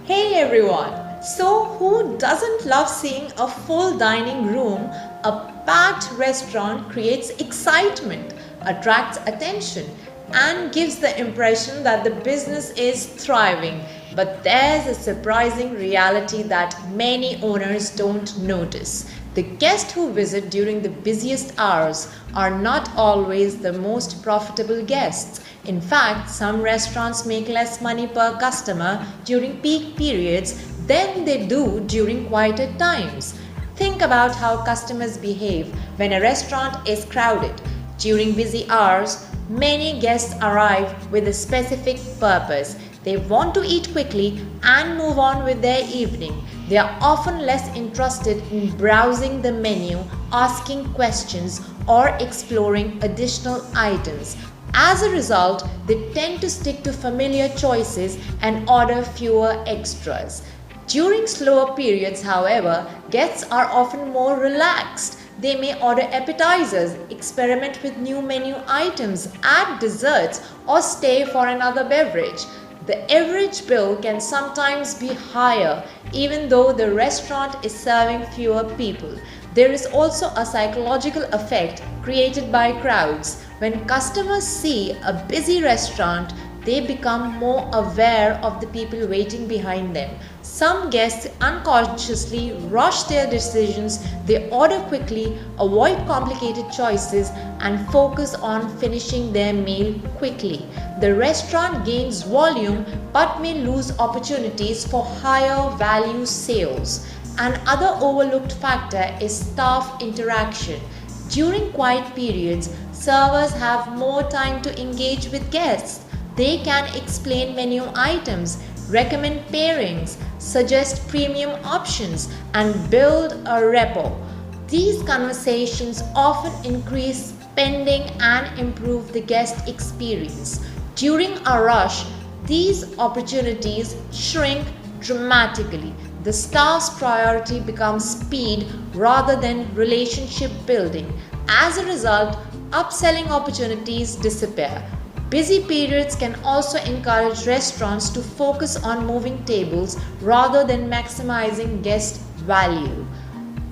Hey everyone! So, who doesn't love seeing a full dining room? A packed restaurant creates excitement, attracts attention, and gives the impression that the business is thriving. But there's a surprising reality that many owners don't notice. The guests who visit during the busiest hours are not always the most profitable guests. In fact, some restaurants make less money per customer during peak periods than they do during quieter times. Think about how customers behave when a restaurant is crowded. During busy hours, many guests arrive with a specific purpose. They want to eat quickly and move on with their evening. They are often less interested in browsing the menu, asking questions, or exploring additional items. As a result, they tend to stick to familiar choices and order fewer extras. During slower periods, however, guests are often more relaxed. They may order appetizers, experiment with new menu items, add desserts, or stay for another beverage. The average bill can sometimes be higher even though the restaurant is serving fewer people. There is also a psychological effect created by crowds. When customers see a busy restaurant, they become more aware of the people waiting behind them. Some guests unconsciously rush their decisions, they order quickly, avoid complicated choices, and focus on finishing their meal quickly. The restaurant gains volume but may lose opportunities for higher value sales. Another overlooked factor is staff interaction. During quiet periods, servers have more time to engage with guests. They can explain menu items, recommend pairings, suggest premium options, and build a rapport. These conversations often increase spending and improve the guest experience. During a rush, these opportunities shrink dramatically. The staff's priority becomes speed rather than relationship building. As a result, upselling opportunities disappear. Busy periods can also encourage restaurants to focus on moving tables rather than maximizing guest value.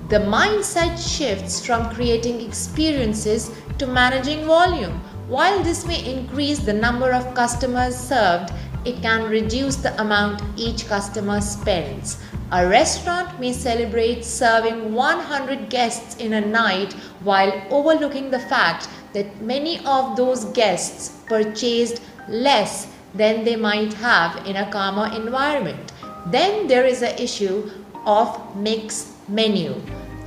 The mindset shifts from creating experiences to managing volume. While this may increase the number of customers served, it can reduce the amount each customer spends. A restaurant may celebrate serving 100 guests in a night while overlooking the fact that many of those guests purchased less than they might have in a calmer environment. Then there is the issue of mixed menu.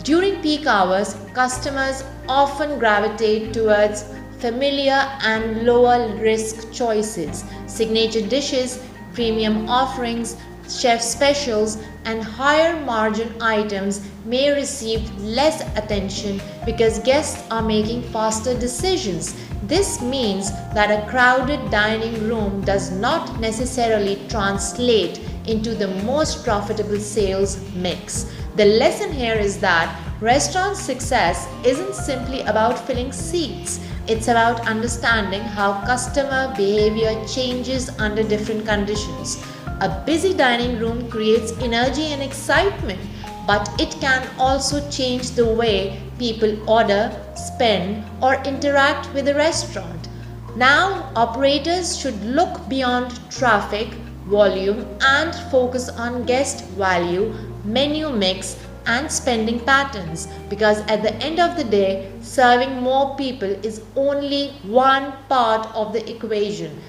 During peak hours, customers often gravitate towards familiar and lower risk choices. Signature dishes, premium offerings, chef specials, and higher margin items may receive less attention because guests are making faster decisions. This means that a crowded dining room does not necessarily translate into the most profitable sales mix. The lesson here is that restaurant success isn't simply about filling seats. It's about understanding how customer behavior changes under different conditions. A busy dining room creates energy and excitement, but it can also change the way people order, spend, or interact with the restaurant. Now, operators should look beyond traffic, volume, and focus on guest value, menu mix, and spending patterns, because at the end of the day, serving more people is only one part of the equation.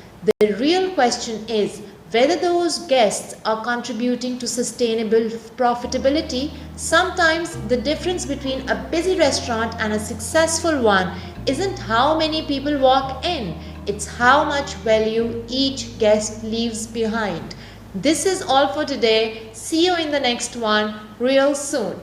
The real question is whether those guests are contributing to sustainable profitability. Sometimes the difference between a busy restaurant and a successful one isn't how many people walk in, it's how much value each guest leaves behind. This is all for today. See you in the next one real soon.